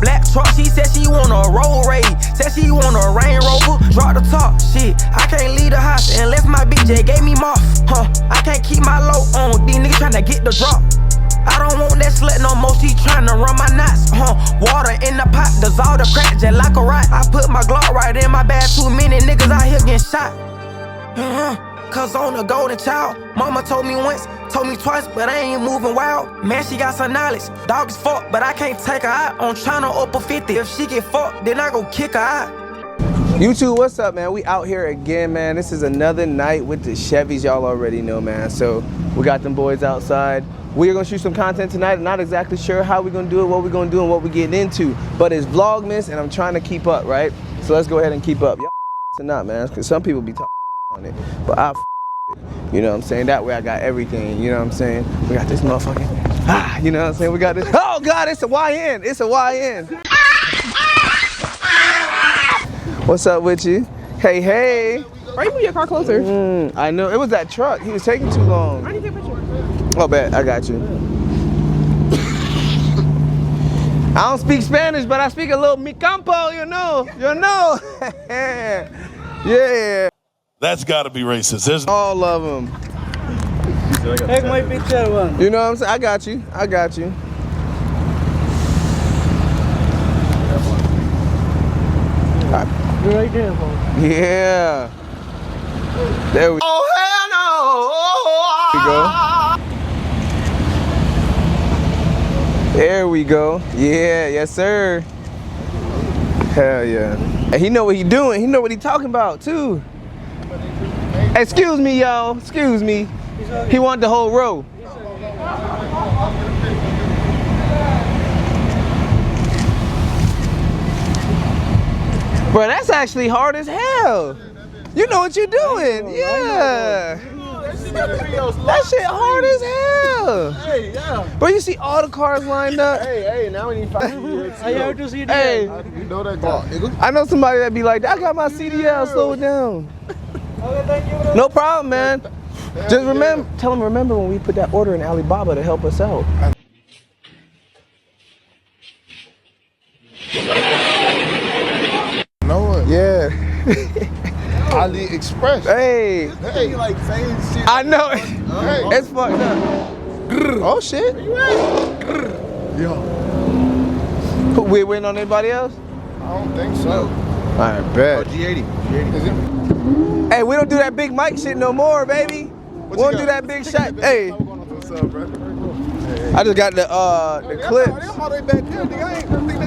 Black truck, she said she want a road raid. Said she want a Range Rover. Drop the top, shit. I can't leave the house unless my BJ gave me moth. I can't keep my low on. These niggas tryna get the drop. I don't want that slut no more, she tryna run my knots. Water in the pot, dissolve the crack just like a rock. I put my Glock right in my bag, too many niggas out here getting shot. Cause on the golden child, mama told me once, told me twice, but I ain't moving wild. Man, she got some knowledge, dog as fuck, but I can't take her out on tryna up a 50. If she get fucked, then I go kick her out. YouTube, what's up, man? We out here again, man. This is another night with the Chevys, y'all already know, man. So we got them boys outside. We're gonna shoot some content tonight. I'm not exactly sure how we're gonna do it, what we're gonna do, and what we're getting into. But it's Vlogmas, and I'm trying to keep up, right? So let's go ahead and keep up. Y'all or not, man, because some people be talking on it, but I it. You know what I'm saying? That way I got everything, you know what I'm saying? We got this motherfucking, you know what I'm saying? We got this, oh God, it's a YN, it's a YN. What's up with you? Hey, hey. Why you move your car closer? I know, it was that truck. He was taking too long. I need to take a picture. Oh, bad, I got you. I don't speak Spanish, but I speak a little mi campo, you know. Yeah. That's gotta be racist, isn't it? All of them. Take my picture, one. You know what I'm saying? I got you. I got you. You're right there, bro. Yeah. There we go. Oh, hell no. There we go. Yeah, yes, sir. Hell yeah. And he know what he doing. He know what he talking about, too. Excuse me, y'all. Excuse me. He want the whole row. Bro, that's actually hard as hell. You know what you're doing. Yeah. That shit hard as hell. Hey, yeah. Bro, you see all the cars lined up? Hey, now we need 5 years. I have to see that. Hey. You know that guy. I know somebody that be like, I got my CDL, slow it down. No problem, man. Just remember, tell them remember when we put that order in Alibaba to help us out. Know it. Yeah. AliExpress. Hey. Hey, like saying shit. I know. Hey. It's fucked up. Oh shit. Yo. We waiting on anybody else? I don't think so. I bet. G80. Is it? Hey, we don't do that big mic shit no more, baby. We don't do that big shot. Hey. I just got the clips.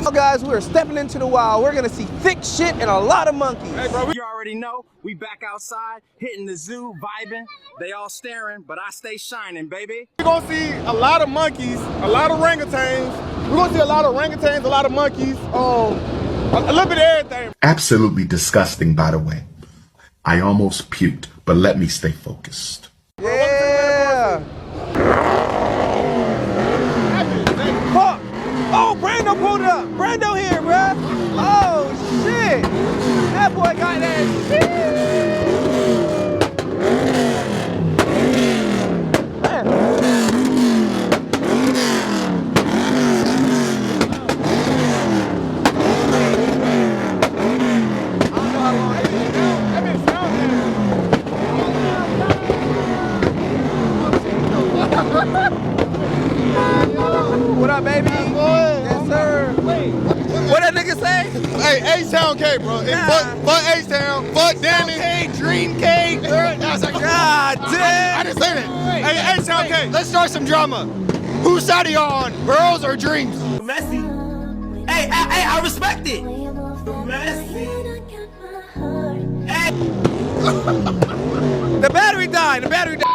So guys, we're stepping into the wild. We're gonna see thick shit and a lot of monkeys. Hey, bro, you already know. We back outside, hitting the zoo, vibing. They all staring, but I stay shining, baby. We're gonna see a lot of monkeys, a lot of orangutans. We're gonna see a lot of orangutans, a lot of monkeys. A little bit of everything. Absolutely disgusting, by the way. I almost puked, but let me stay focused. Yeah. Fuck. Oh, Brando pulled it up. Brando here, bruh. Oh, shit. That boy got that shit. What up, baby? Yes, sir. What that nigga say? Hey, H-Town K, bro. Fuck H-Town. Fuck Danny. Dream K. God damn. I didn't say that. Hey, H-Town K. Let's start some drama. Whose side are y'all on? Girls or dreams? Messy. Hey, I respect it. Messy. Hey. The battery died. The battery died.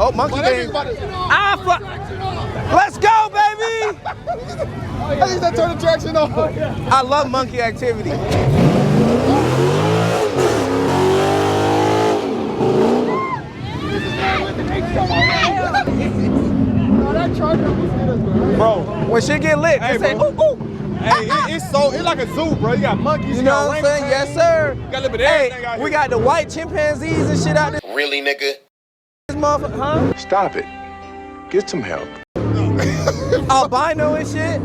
Oh, monkey game. Let's go, baby. I need to turn the traction off. I love monkey activity. Bro, When shit get lit, Hey, just say, bro. ooh, ooh. hey, it's like a zoo, bro. You got monkeys, You know what I'm saying? Yes, sir. You got a little bit of everything out Hey, we here. got the white chimpanzees and shit out there. Really, nigga? This motherfucker, huh? Stop it. Get some help. Albino and shit.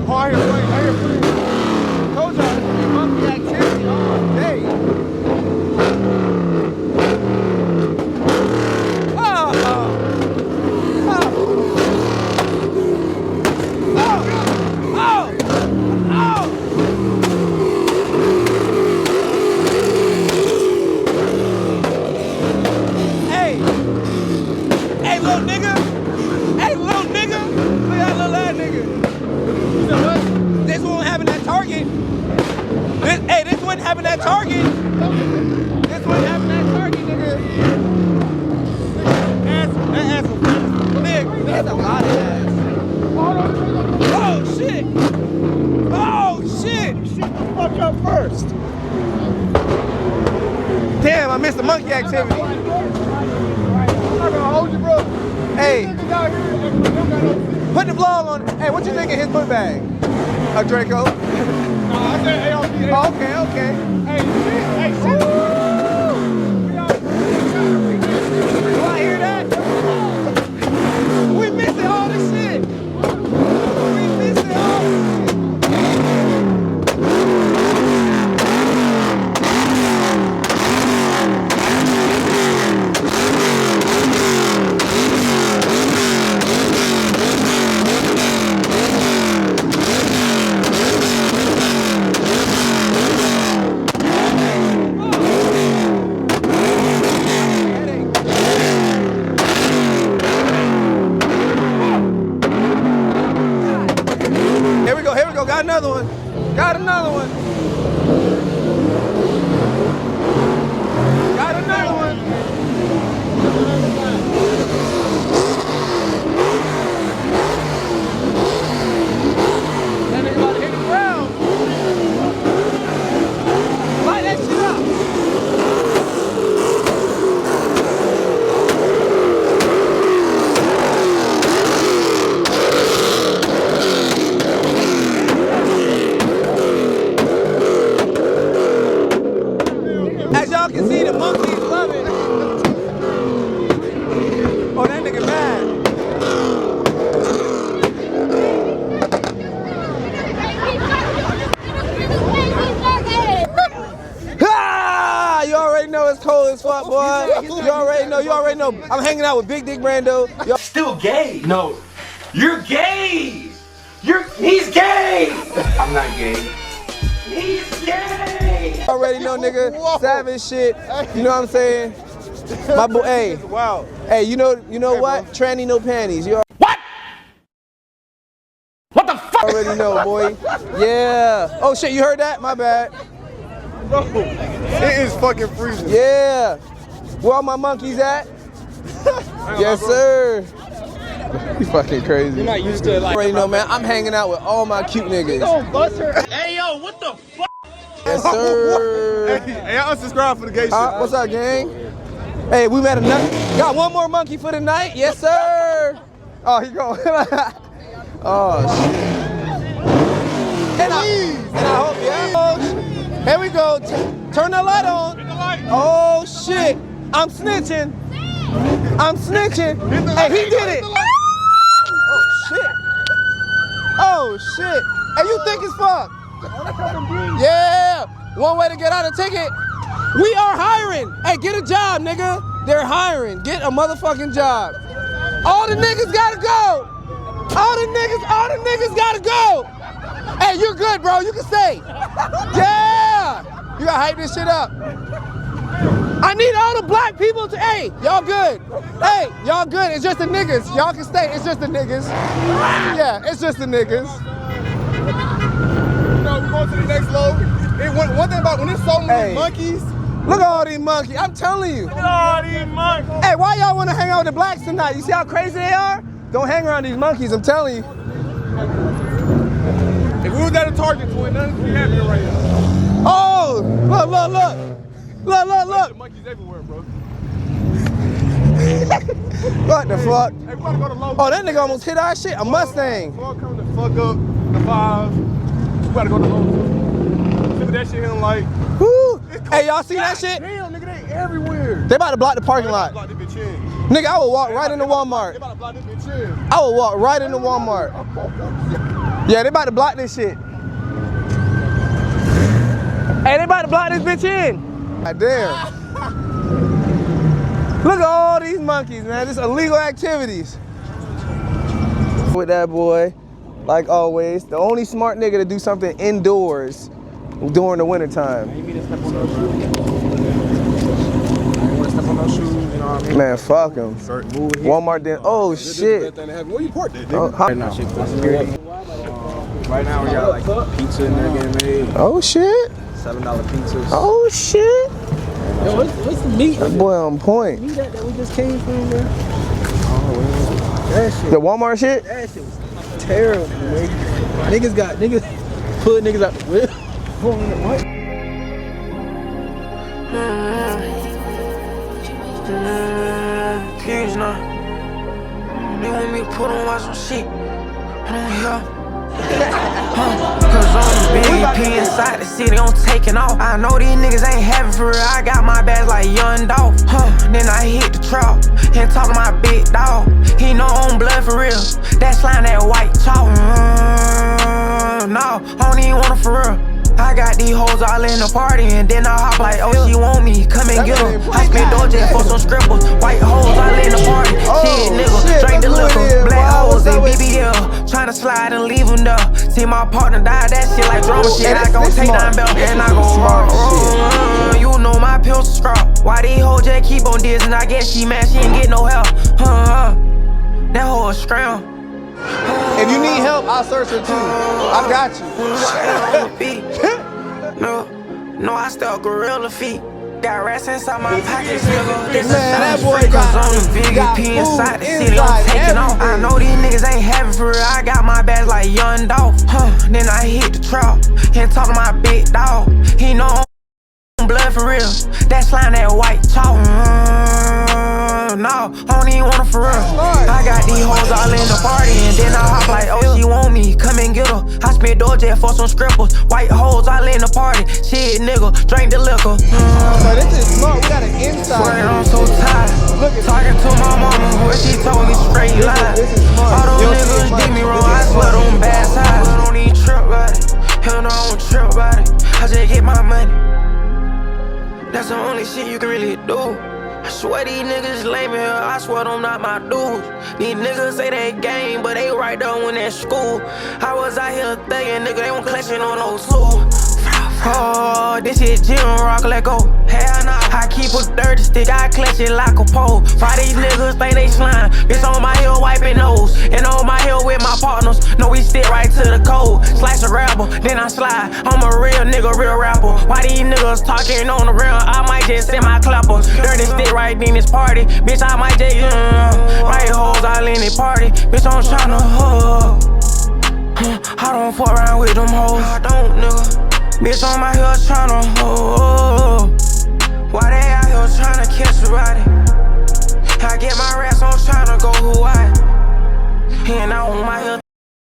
Hard here, free. Told y'all, monkey activity all day. Hey, little nigga. Hey, little nigga. Look at that little ass nigga. This won't happen at Target. This wouldn't happen at Target. This wouldn't happen at Target, nigga. Nigga, that's a lot of ass. Oh, shit. Oh, shit. Shut the fuck up first. Damn, I missed the monkey activity. I'm not gonna hold you, bro. Hey, Niggas out here, they don't got no shit. put the vlog on. Hey, what you think of his book bag? A Draco? Nah, I said ARP. Oh, okay. Hey, shit. Do I hear that? We missing all this shit. We missing all this Here we go. Got another one. Got another one. That nigga about to hit the ground. Light that shit up. As y'all can see, the monkeys love it. Oh, that nigga mad. Ah! You already know it's cold as fuck, boy. You already know. I'm hanging out with Big Dick Brando. Still gay? No. You're gay! He's gay! I'm not gay. He's gay! Already know, nigga. Savage shit. You know what I'm saying? My boy, hey. Wow. Hey, you know what? Tranny no panties. You What the fuck? already know, boy. Yeah. Oh shit, you heard that? My bad. Bro, it is fucking freezing. Yeah. Where all my monkeys at? Yes, sir. You fucking crazy. You're not used to it, like. Already know, man. I'm hanging out with all my cute niggas. Don't bust her. Hey, yo, what the fuck? Yes, sir. Hey, I unsubscribe for the gay shit. What's up, gang? Hey, we met another. Got one more monkey for the night. Yes, sir. Oh, he going. Oh shit. And I hope, yeah. Here we go. Turn the light on. Oh shit. I'm snitching. Hey, he did it. Oh shit. Hey, you think it's fuck? Yeah. One way to get out of ticket. We are hiring. Hey, get a job, nigga. They're hiring. Get a motherfucking job. All the niggas gotta go. All the niggas gotta go. Hey, you're good, bro. You can stay. Yeah. You gotta hype this shit up. I need all the black people to, hey, y'all good. Hey, y'all good. It's just the niggas. Y'all can stay. It's just the niggas. Yeah, it's just the niggas. You know, we going to the next load. One thing about when there's so many Hey. monkeys. Look at all these monkeys. I'm telling you. Oh, these monkeys. Hey, why y'all want to hang out with the blacks tonight? You see how crazy they are? Don't hang around these monkeys, I'm telling you. If we was at a Target, twin, nothing would be happening right now. Oh, look, look, look. Look, look, look. Monkeys everywhere, bro. What the fuck? Hey, we gotta go to Lowe's. Oh, that nigga almost hit our shit. A Mustang. Before coming to fuck up the fives, we gotta go to Lowe's. Look at that shit here, like. Woo. Hey, y'all see that shit? Damn, nigga, they everywhere. They about to block the parking lot. Block this bitch in. Nigga, I would walk right into They Walmart. about to block this bitch in. I would walk right into Walmart. Yeah, they about to block this shit. Hey, they about to block this bitch in. God damn. Look at all these monkeys, man. This illegal activities. With that boy, like always, the only smart nigga to do something indoors during the winter time. Man, fuck him. Walmart then. Oh shit. Where you parked that, Oh, Right now we got like pizza in there getting made. oh shit. $7 pizzas. Oh shit. Yo, what's the meat? That boy on point. Meat that we just came from, bro? Oh, that shit. The Walmart shit? That shit was terrible, nigga. Niggas pulling niggas out the whip. What? Kids now. They want me to put on watch some shit. Cause I'm the big inside the city, I'm taking off. I know these niggas ain't having for real. I got my bags like young dog. Then I hit the trap and talk to my big dog. He know I'm blood for real. That slime, that white chalk. No, I don't even want it for real. I got these hoes all in the party and then I hop like, oh, she want me, come and get her. I spit Doja for some scribbles. White hoes all in the party. Shit, nigga, drink the liquor. Black hoes and BBL. Tryna slide and leave them there. See my partner die, that shit like drama shit. I gon' take down belt and I gon' roll. You know my pills scrap. Why these hoes just keep on dissing? I guess she mad, she ain't get no help. That hoe a scram. If you need help, I'll search her too. I got you. No, I still gorilla feet. Got rats inside my pockets, nigga. Man, that boy got on the VP inside the city, I'm taking everything. off. I know these niggas ain't having for real. I got my bags like young dog. Then I hit the trap and talk to my big dog. He know I'm blood for real. That slime, that white chalk. No, I don't even want it for real. I got these hoes all in the party and then I hop like, oh, she want me, come and get her. I spit Doja for some scribbles. White hoes all in the party. Shit, nigga, drink the liquor. So this is smart. We got an inside. Swear I'm so tired. Talking to my mama, where she told me straight line. All those niggas did me wrong, I swear them bad ties. I don't even trip about it. Hell no, I don't trip about it. I just get my money. That's the only shit you can really do. I swear these niggas lame here, I swear them not my dudes. These niggas say they game, but they right there when at school. I was out here thinking, nigga, they won't clutching on those tools. Oh, this shit gym rock, let go. Hell nah, I keep a dirty stick, I clutch it like a pole. Why these niggas think they slime? Bitch on my hill wiping nose, and on my hill with my partners. No, we stick right to the code. Slice a rapper, then I slide. I'm a real nigga, real rapper. Why these niggas talking on the real? I might just send my clappers. Dirty stick right in this party. Bitch, I might just right hoes all in this party. Bitch, I'm tryna hug. I don't fuck around with them hoes. I don't, nigga. Bitch on my hill tryna why they out here tryna catch somebody? I get my rats on tryna go Hawaii. And I on my hill